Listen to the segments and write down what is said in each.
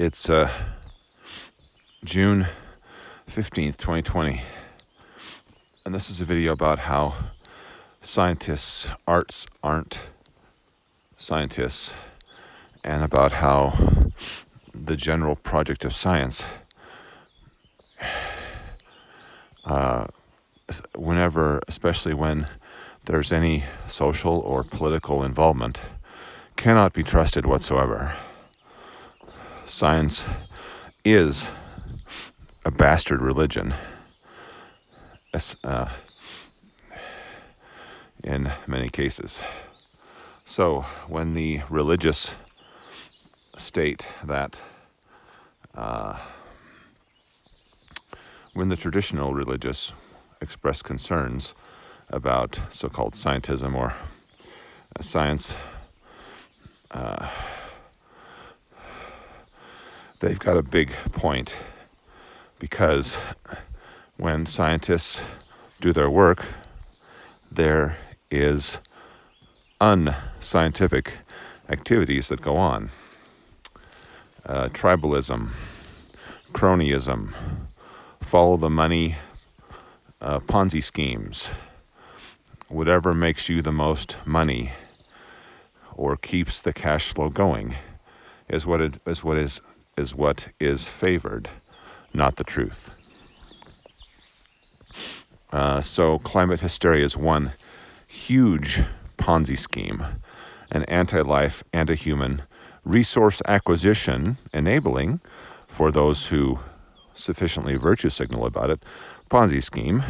It's June 15th, 2020, and this is a video about how scientists aren't scientists, and about how the general project of science, especially when there's any social or political involvement, cannot be trusted whatsoever. Science is a bastard religion in many cases. So when the religious state that when the traditional religious express concerns about so-called scientism or science, they've got a big point, because when scientists do their work, there is unscientific activities that go on. Tribalism, cronyism, follow the money, Ponzi schemes, whatever makes you the most money or keeps the cash flow going is what is favored, not the truth. So climate hysteria is one huge Ponzi scheme, an anti-life, anti-human resource acquisition enabling, for those who sufficiently virtue signal about it, Ponzi scheme.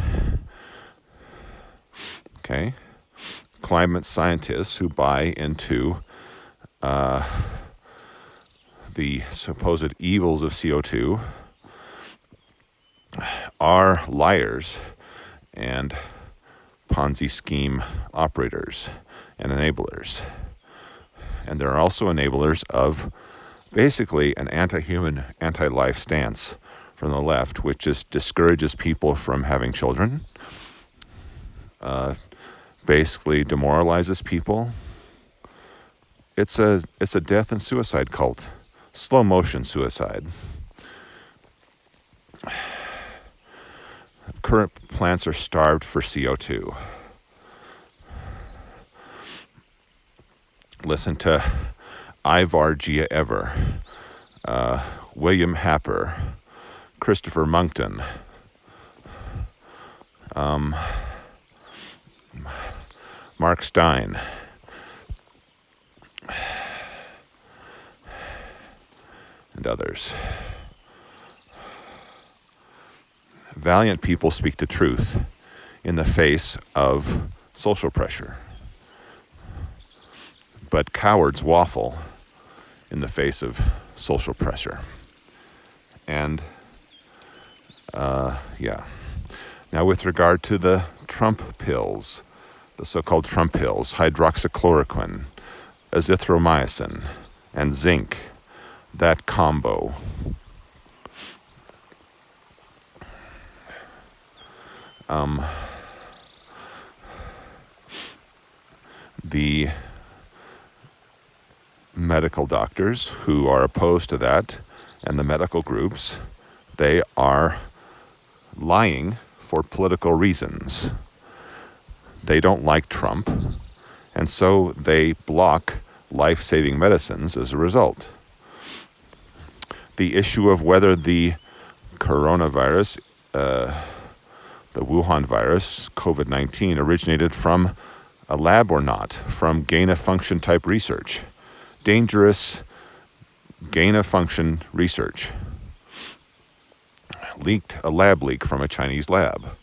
Okay, climate scientists who buy into the supposed evils of CO2 are liars and Ponzi scheme operators and enablers. And there are also enablers of basically an anti-human, anti-life stance from the left, which just discourages people from having children, basically demoralizes people. It's a death and suicide cult, slow motion suicide. Current plants are starved for CO2. Listen to Ivar Gia Ever, William Happer, Christopher Monkton, Mark Stein, and others. Valiant people speak the truth in the face of social pressure, but cowards waffle in the face of social pressure. And now with regard to the Trump pills, the so-called Trump pills, hydroxychloroquine, azithromycin, and zinc, that combo, the medical doctors who are opposed to that, and the medical groups, they are lying for political reasons. They don't like Trump, and so they block life-saving medicines as a result. The issue of whether the coronavirus, the Wuhan virus, COVID-19, originated from a lab or not, from gain-of-function type research, dangerous gain-of-function research, a lab leak from a Chinese lab.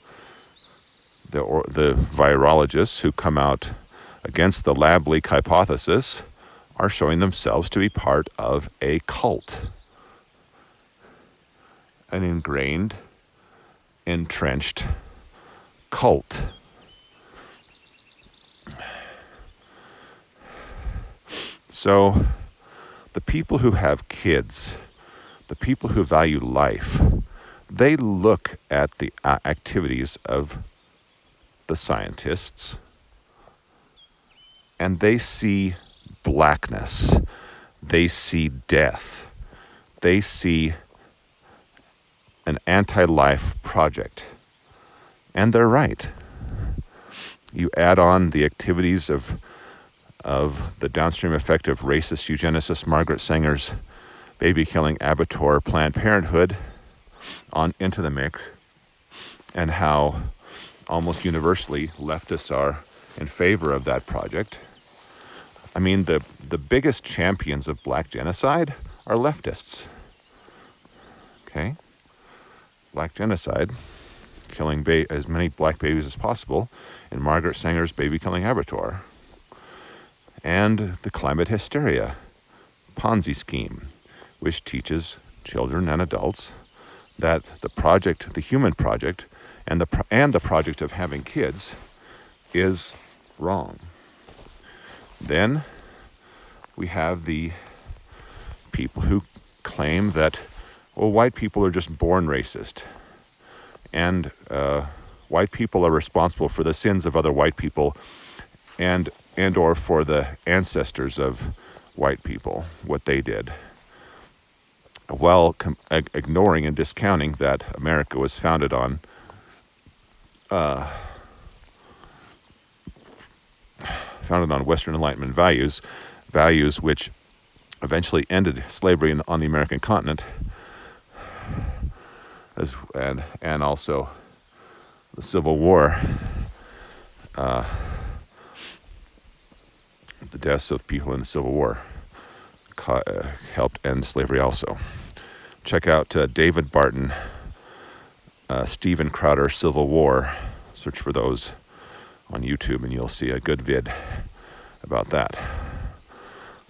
The virologists who come out against the lab leak hypothesis are showing themselves to be part of a cult, an ingrained, entrenched cult. So the people who have kids, the people who value life, they look at the activities of the scientists and they see blackness, they see death, they see an anti-life project. And they're right. You add on the activities of the downstream effect of racist eugenicist Margaret Sanger's baby-killing abattoir Planned Parenthood on into the mix, and how almost universally leftists are in favor of that project. I mean, the biggest champions of black genocide are leftists. Okay? Black genocide, killing as many black babies as possible in Margaret Sanger's baby-killing abattoir. And the climate hysteria Ponzi scheme, which teaches children and adults that the project, the human project, and the project of having kids is wrong. Then we have the people who claim that, well, white people are just born racist, and white people are responsible for the sins of other white people, and or for the ancestors of white people, what they did, while ignoring and discounting that America was founded on Western Enlightenment values which eventually ended slavery on the American continent, and also the Civil War, the deaths of people in the Civil War helped end slavery also. Check out David Barton, Stephen Crowder, Civil War. Search for those on YouTube and you'll see a good vid about that.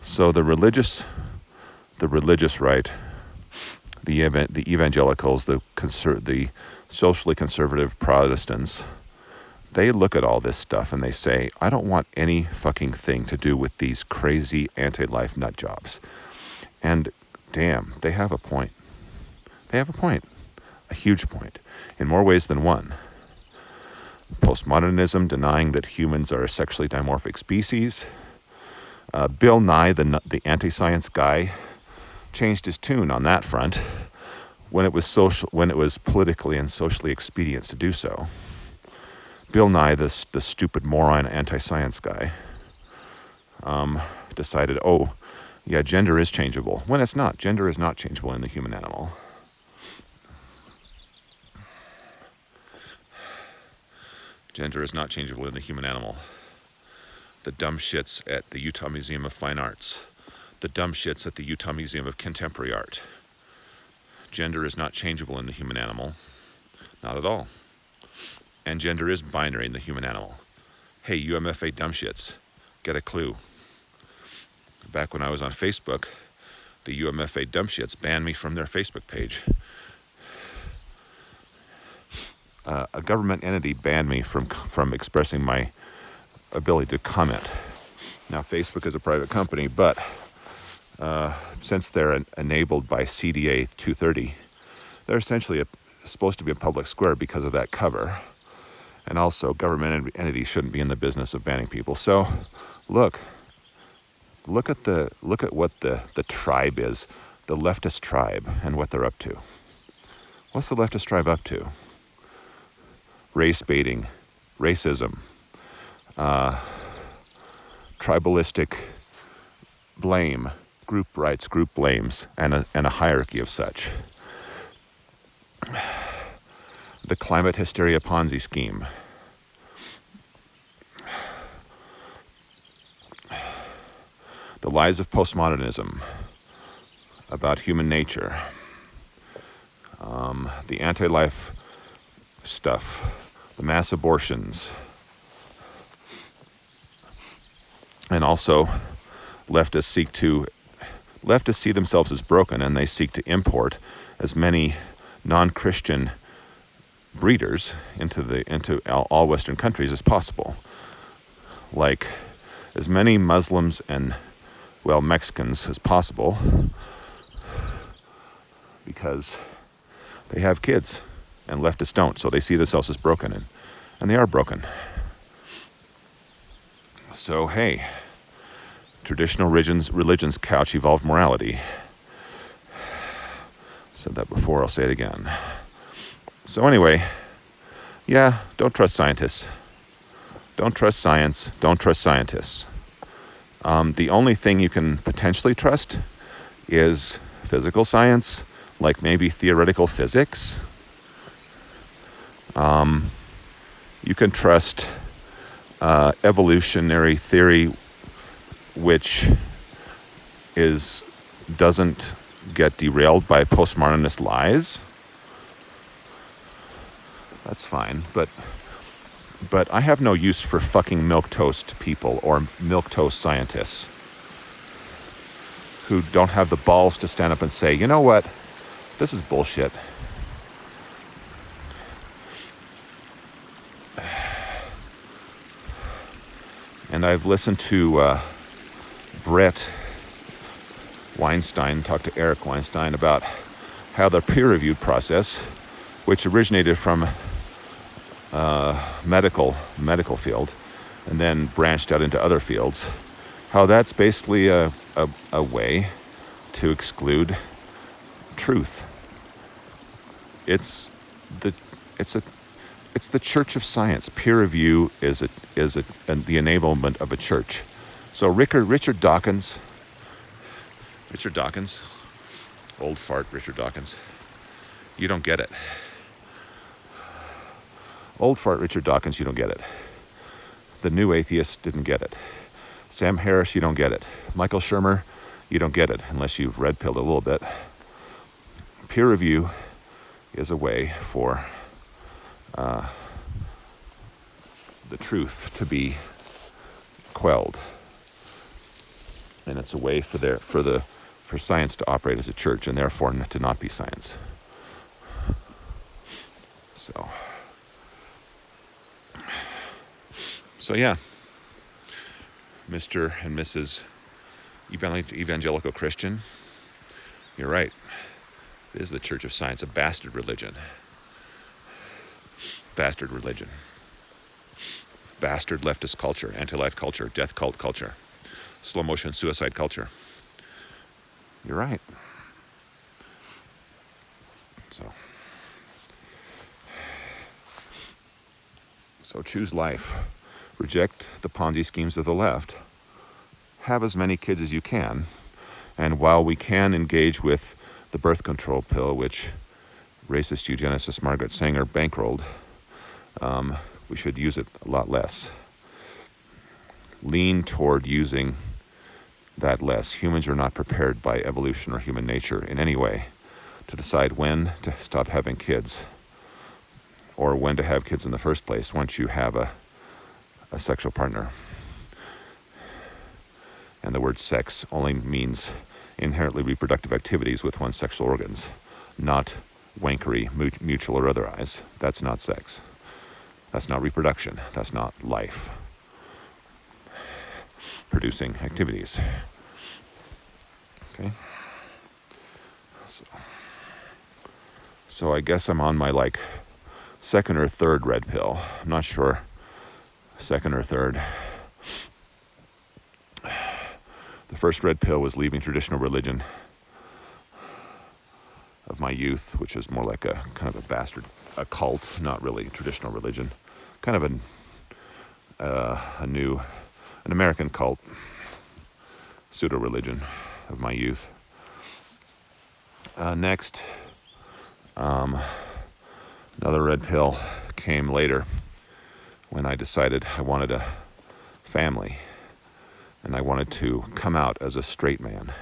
So the religious right, the evangelicals, the socially conservative Protestants, they look at all this stuff and they say, I don't want any fucking thing to do with these crazy anti-life nut jobs. And damn, they have a point. They have a point. A huge point. In more ways than one. Postmodernism denying that humans are a sexually dimorphic species. Bill Nye, the anti-science guy, changed his tune on that front when it was politically and socially expedient to do so. Bill Nye, the stupid moron anti-science guy, decided, oh, yeah, gender is changeable. When it's not. Gender is not changeable in the human animal. Gender is not changeable in the human animal. The dumb shits at the Utah Museum of Fine Arts. The dumb shits at the Utah Museum of Contemporary Art. Gender is not changeable in the human animal. Not at all. And gender is binary in the human animal. Hey, UMFA dumb shits, get a clue. Back when I was on Facebook, the UMFA dumb shits banned me from their Facebook page. A government entity banned me from expressing my ability to comment. Now, Facebook is a private company, but since they're enabled by CDA 230, they're essentially supposed to be a public square because of that cover. And also, government entities shouldn't be in the business of banning people. So, look at what the tribe is, the leftist tribe, and what they're up to. What's the leftist tribe up to? Race baiting, racism, tribalistic blame, group rights, group blames, and a hierarchy of such. The climate hysteria Ponzi scheme. The lies of postmodernism about human nature. The anti-life stuff. The mass abortions. And also, leftists see themselves as broken, and they seek to import as many non-Christian breeders into all Western countries as possible. Like as many Muslims and, well, Mexicans as possible, because they have kids and leftists don't, so they see themselves as broken, and they are broken. So hey, traditional religions couch evolved morality. Said that before, I'll say it again. So anyway, yeah, don't trust scientists. Don't trust science. Don't trust scientists. The only thing you can potentially trust is physical science, like maybe theoretical physics. You can trust evolutionary theory, which doesn't get derailed by postmodernist lies. That's fine, but I have no use for fucking milquetoast people or milquetoast scientists who don't have the balls to stand up and say, you know what, this is bullshit. And I've listened to Brett Weinstein talk to Eric Weinstein about how the peer-reviewed process, which originated from medical field and then branched out into other fields, how that's basically a way to exclude truth. It's the church of science. Peer review is the enablement of a church. So Richard Dawkins, old fart Richard Dawkins, you don't get it. Old fart Richard Dawkins, you don't get it. The new atheist didn't get it. Sam Harris, you don't get it. Michael Shermer, you don't get it unless you've red-pilled a little bit. Peer review is a way for the truth to be quelled, and it's a way for science to operate as a church and therefore to not be science. So yeah, Mr. and Mrs. Evangelical Christian, you're right. It is the church of science, a bastard religion. Bastard religion. Bastard leftist culture, anti-life culture, death cult culture, slow motion suicide culture. You're right. So choose life. Reject the Ponzi schemes of the left. Have as many kids as you can. And while we can engage with the birth control pill, which racist eugenicist Margaret Sanger bankrolled, we should use it a lot less. Lean toward using that less. Humans are not prepared by evolution or human nature in any way to decide when to stop having kids or when to have kids in the first place once you have a sexual partner. And the word sex only means inherently reproductive activities with one's sexual organs, not wankery, mutual or otherwise. That's not sex. That's not reproduction. That's not life. Producing activities. Okay? So I guess I'm on my second or third red pill. I'm not sure. Second or third. The first red pill was leaving traditional religion of my youth, which is more like a kind of a bastard, a cult, not really traditional religion. Kind of an American cult, pseudo-religion of my youth. Next, another red pill came later when I decided I wanted a family and I wanted to come out as a straight man.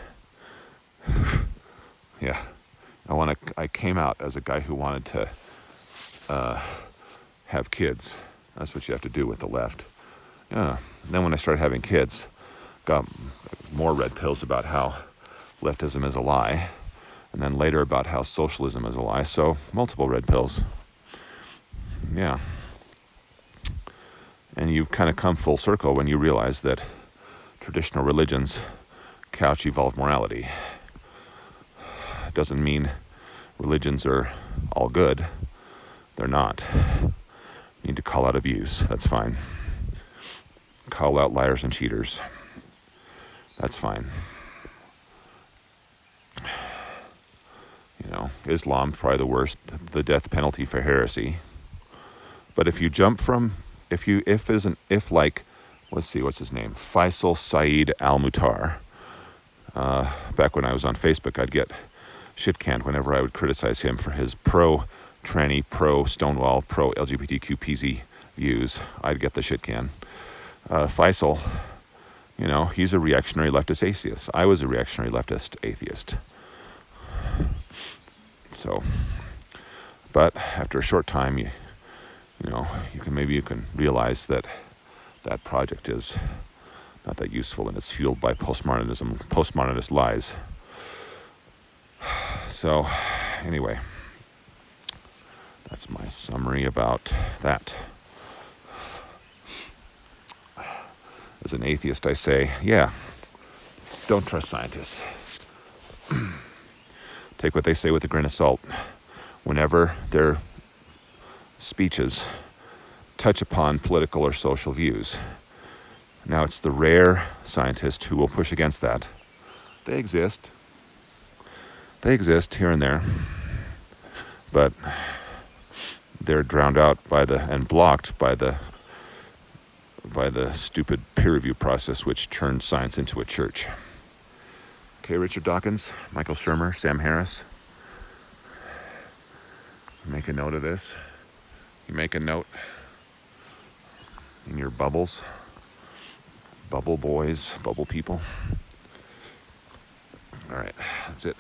Yeah, I came out as a guy who wanted to have kids. That's what you have to do with the left. Yeah. And then when I started having kids, got more red pills about how leftism is a lie, and then later about how socialism is a lie. So multiple red pills. Yeah. And you kind of come full circle when you realize that traditional religions couch evolved morality. It doesn't mean religions are all good. They're not. You need to call out abuse. That's fine. Call out liars and cheaters. That's fine. Islam, probably the worst, the death penalty for heresy. But if you jump from, like, let's see, what's his name? Faisal Saeed Al-Mutar. Back when I was on Facebook, I'd get shit canned whenever I would criticize him for his pro-tranny, pro-Stonewall, pro-LGBTQ PZ views. I'd get the shit can. Faisal, he's a reactionary leftist atheist. I was a reactionary leftist atheist. So, but after a short time, you can realize that that project is not that useful, and it's fueled by postmodernist lies. So, anyway, that's my summary about that. As an atheist, I say, yeah, don't trust scientists. Take what they say with a grain of salt. Whenever their speeches touch upon political or social views. Now, it's the rare scientist who will push against that. They exist. They exist here and there. But they're drowned out and blocked by the stupid peer review process, which turned science into a church. Okay, Richard Dawkins, Michael Shermer, Sam Harris. Make a note of this. You make a note in your bubbles. Bubble boys, bubble people. All right, that's it.